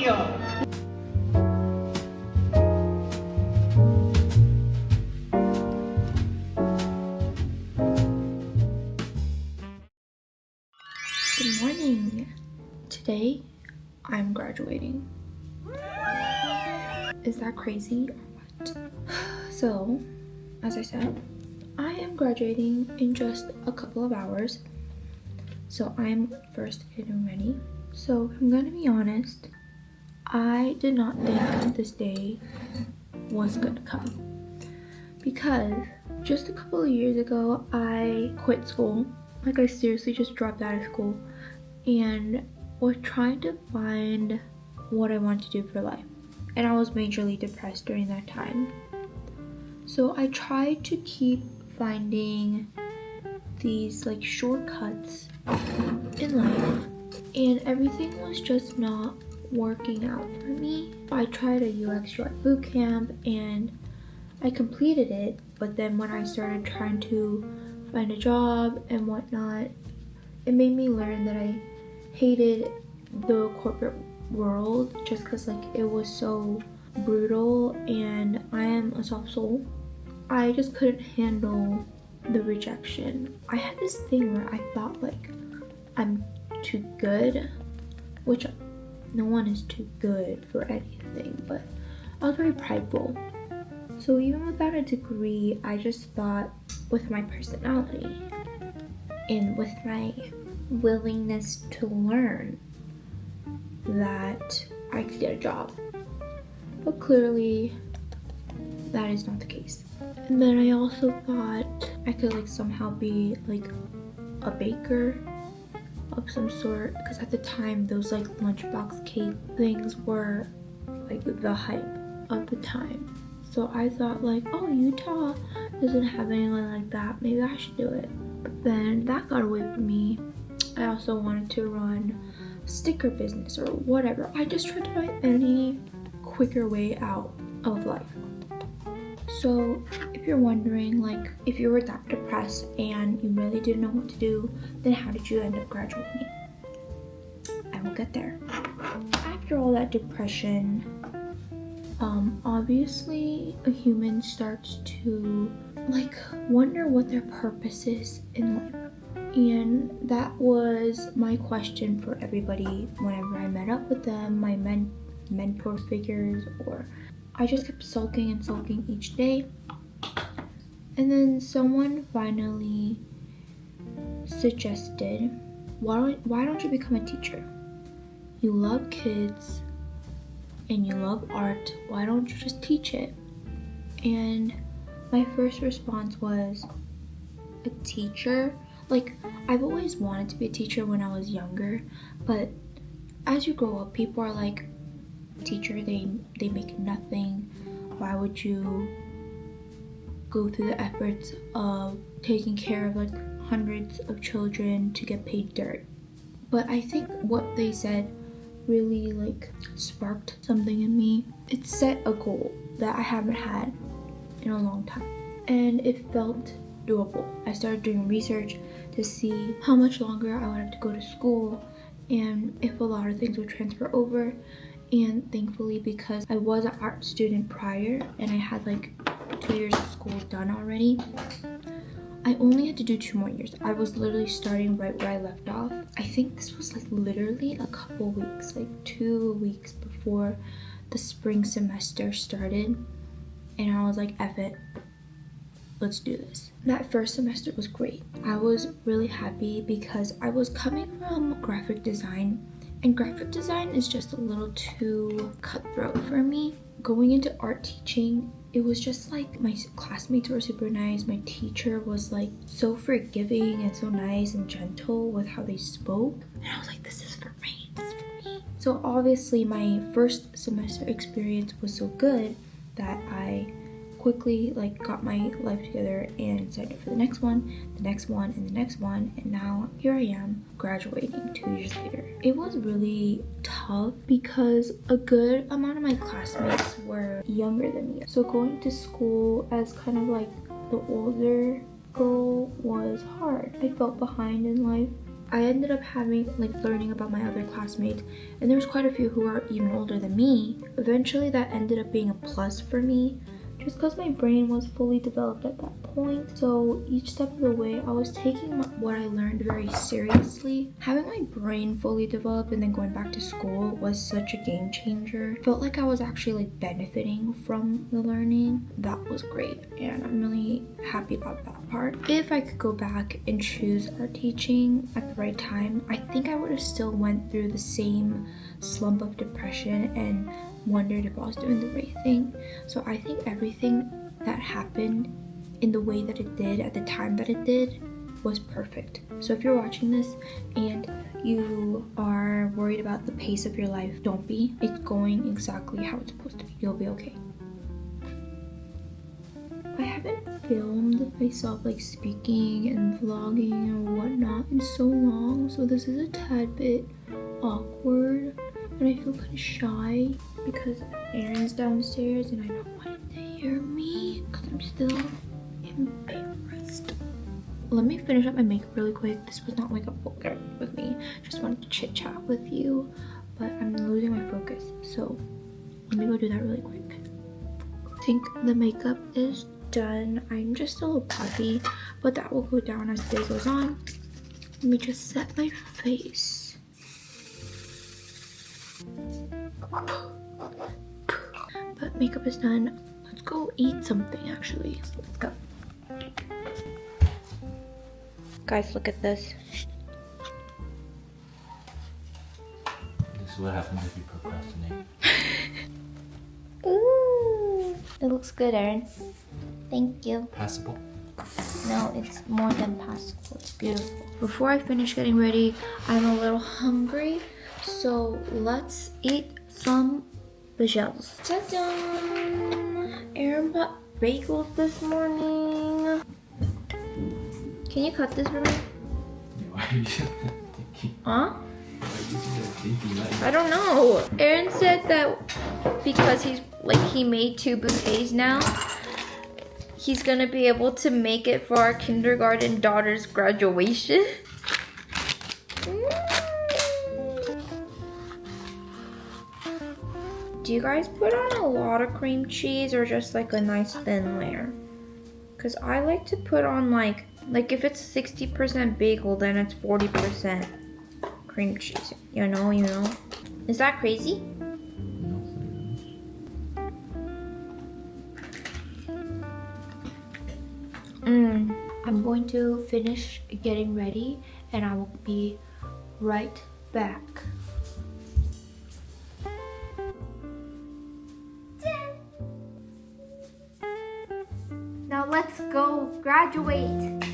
video. Good morning. Today, I'm graduating. Is that crazy or what? So, as I said, I am graduating in just a couple of hours. So I'm first getting ready. So I'm gonna be honest, I did not think this day was gonna come. Because just a couple of years ago, I quit school. Like, I seriously just dropped out of school and was trying to find what I want to do for life. And I was majorly depressed during that time. So I tried to keep finding these like shortcuts in life, and everything was just not working out for me. I tried a UX UI bootcamp and I completed it, but then when I started trying to find a job and whatnot, it made me learn that I hated the corporate world just because like it was so brutal, and I am a soft soul. I just couldn't handle the rejection. I had this thing where I thought like I'm too good, which no one is too good for anything, but I was very prideful. So even without a degree, I just thought with my personality and with my willingness to learn that I could get a job. But clearly that is not the case. And then I also thought I could like somehow be like a baker of some sort, because at the time those like lunchbox cake things were like the hype of the time. So I thought like, oh, Utah doesn't have anyone like that, maybe I should do it. But then that got away from me. I also wanted to run a sticker business or whatever. I just tried to find any quicker way out of life. So if you're wondering, like, if you were that depressed and you really didn't know what to do, then how did you end up graduating? I will get there. After all that depression, obviously a human starts to like wonder what their purpose is in life. And that was my question for everybody whenever I met up with them, my mentor figures, or I just kept sulking and sulking each day. And then someone finally suggested, why don't you become a teacher? You love kids and you love art, why don't you just teach it? And my first response was, a teacher? Like, I've always wanted to be a teacher when I was younger, but as you grow up, people are like, teacher, they make nothing. Why would you go through the efforts of taking care of like hundreds of children to get paid dirt? But I think what they said really like sparked something in me. It set a goal that I haven't had in a long time, and it felt doable. I started doing research to see how much longer I would have to go to school and if a lot of things would transfer over. And thankfully, because I was an art student prior and I had like 2 years of school done already, I only had to do 2 more years. I was literally starting right where I left off. I think this was like literally a couple weeks, like 2 weeks before the spring semester started. And I was like, F it, let's do this. That first semester was great. I was really happy because I was coming from graphic design, and graphic design is just a little too cutthroat for me. Going into art teaching, it was just like my classmates were super nice. My teacher was like so forgiving and so nice and gentle with how they spoke. And I was like, this is for me, this is for me. So obviously my first semester experience was so good that I quickly like got my life together and signed up for the next one, the next one, and the next one, and now here I am graduating 2 years later. It was really tough because a good amount of my classmates were younger than me, so going to school as kind of like the older girl was hard. I felt behind in life I ended up learning about my other classmates, and there was quite a few who are even older than me. Eventually that ended up being a plus for me, just because my brain was fully developed at that point. So each step of the way, I was taking what I learned very seriously. Having my brain fully developed and then going back to school was such a game changer. Felt like I was actually benefiting from the learning. That was great, and I'm really happy about that part. If I could go back and choose art teaching at the right time, I think I would have still went through the same slump of depression and wondered if I was doing the right thing. So I think everything that happened in the way that it did at the time that it did was perfect. So if you're watching this and you are worried about the pace of your life, don't be. It's going exactly how it's supposed to be. You'll be okay. I haven't filmed myself speaking and vlogging or whatnot in so long, so this is a tad bit awkward and I feel kind of shy because Aaron's downstairs and I don't want him to hear me because I'm still in bed rest. Let me finish up my makeup really quick. This was not a full get with me. Just wanted to chit chat with you, but I'm losing my focus. So let me go do that really quick. I think the makeup is done. I'm just a little puffy, but that will go down as the day goes on. Let me just set my face. But makeup is done. Let's go eat something actually. Let's go. Guys, look at this. This is what happens if you procrastinate. Ooh, it looks good, Aaron. Thank you. Passable? No, it's more than passable. It's beautiful. Before I finish getting ready, I'm a little hungry, so let's eat some bagels. Ta-da! Aaron bought bagels this morning. Can you cut this for me? Why are you using that pinky? Huh? Why are you using that pinky knife? I don't know. Aaron said that because he made 2 bouquets now, he's gonna be able to make it for our kindergarten daughter's graduation. Do you guys put on a lot of cream cheese or just a nice thin layer? Because I like to put on if it's 60% bagel, then it's 40% cream cheese. You know? Is that crazy? I'm going to finish getting ready and I will be right back. Now let's go graduate.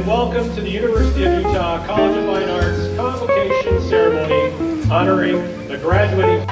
Welcome to the University of Utah College of Fine Arts Convocation Ceremony honoring the graduating.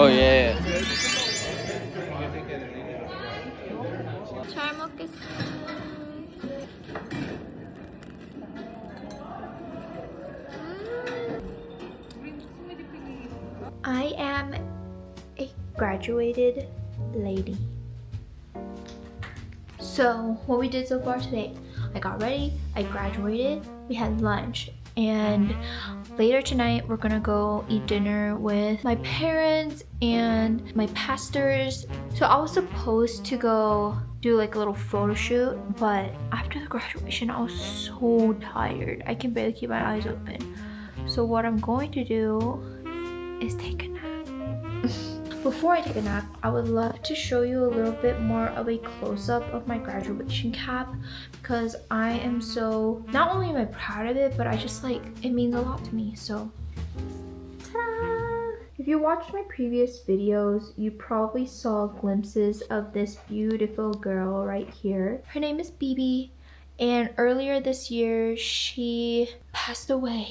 Oh yeah. 잘 먹겠습니다. I am a graduated lady. So what we did so far today, I got ready, I graduated, we had lunch, and later tonight we're gonna go eat dinner with my parents and my pastors. So I was supposed to go do like a little photo shoot, but after the graduation I was so tired. I can barely keep my eyes open. So what I'm going to do is take a nap. Before I take a nap, I would love to show you a little bit more of a close-up of my graduation cap, because I am so, not only am I proud of it, but I just like, it means a lot to me. So ta-da! If you watched my previous videos, you probably saw glimpses of this beautiful girl right here. Her name is Bibi, and earlier this year she passed away.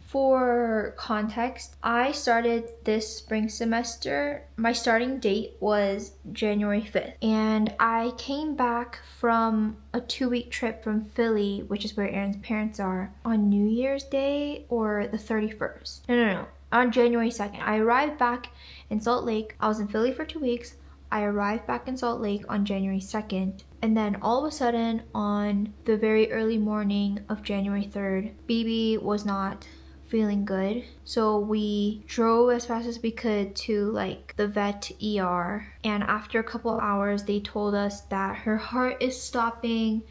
For context, I started this spring semester. My starting date was January 5th, and I came back from a 2-week trip from Philly, which is where Aaron's parents are, on New Year's Day or the 31st. No, on January 2nd. I arrived back in Salt Lake. I was in Philly for 2 weeks. I arrived back in Salt Lake on January 2nd, and then all of a sudden on the very early morning of January 3rd, Bibi was not feeling good, so we drove as fast as we could to like the vet ER, and after a couple of hours they told us that her heart is stopping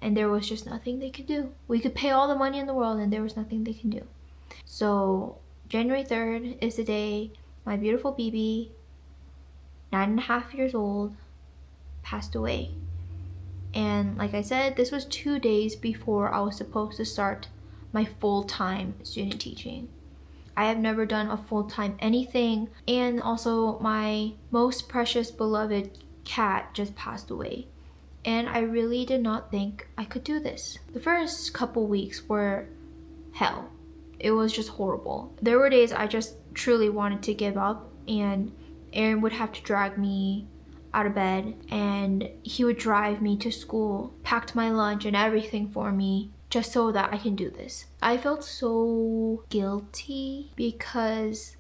and there was just nothing they could do. We could pay all the money in the world and there was nothing they can do. So January 3rd is the day my beautiful Bibi, 9.5 years old, passed away. And like I said, this was 2 days before I was supposed to start my full-time student teaching. I have never done a full-time anything, and also my most precious beloved cat just passed away, and I really did not think I could do this. The first couple weeks were hell. It was just horrible. There were days I just truly wanted to give up, and Aaron would have to drag me out of bed and he would drive me to school, packed my lunch and everything for me, just so that I can do this. I felt so guilty because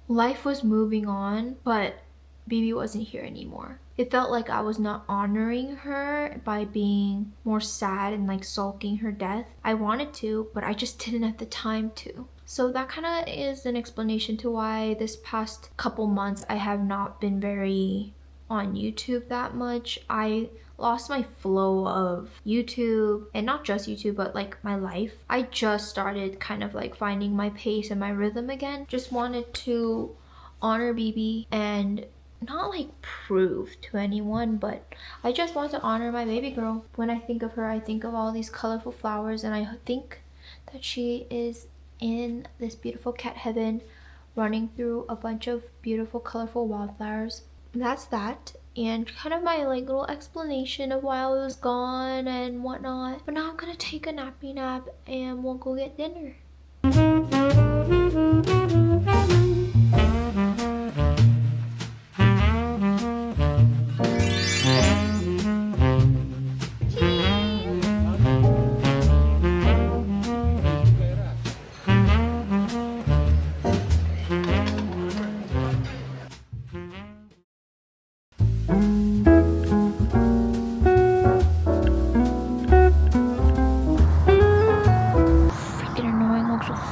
life was moving on, but Bibi wasn't here anymore. It felt like I was not honoring her by being more sad and like sulking her death. I wanted to, but I just didn't have the time to. So that kind of is an explanation to why this past couple months I have not been very on YouTube that much. I lost my flow of YouTube, and not just YouTube, but like my life. I just started kind of like finding my pace and my rhythm again. Just wanted to honor Bibi and not like prove to anyone, but I just want to honor my baby girl. When I think of her, I think of all these colorful flowers, and I think that she is in this beautiful cat heaven running through a bunch of beautiful colorful wildflowers. And that's that, and kind of my like little explanation of why I was gone and whatnot. But now I'm gonna take a nappy nap and we'll go get dinner.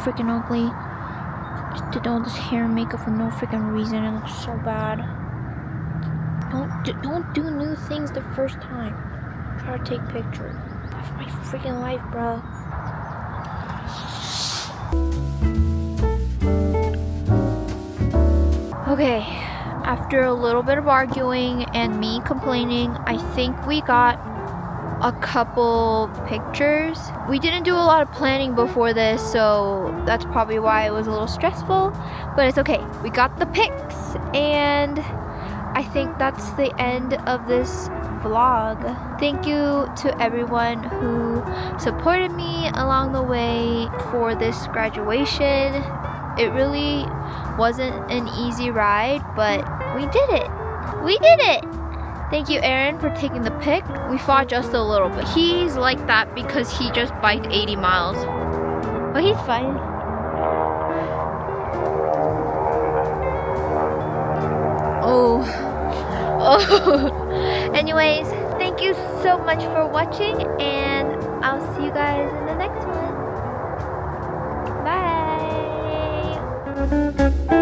Freaking ugly. Just did all this hair and makeup for no freaking reason. It looks so bad. Don't do new things the first time. Try to take pictures. That's my freaking life, bro. Okay, after a little bit of arguing and me complaining, I think we got a couple pictures. We didn't do a lot of planning before this, so that's probably why it was a little stressful, but it's okay. We got the pics, and I think that's the end of this vlog. Thank you to everyone who supported me along the way for this graduation. It really wasn't an easy ride, but we did it. We did it! Thank you, Aaron, for taking the pic. We fought just a little bit. He's like that because he just biked 80 miles. But he's fine. Oh. Anyways, thank you so much for watching, and I'll see you guys in the next one. Bye.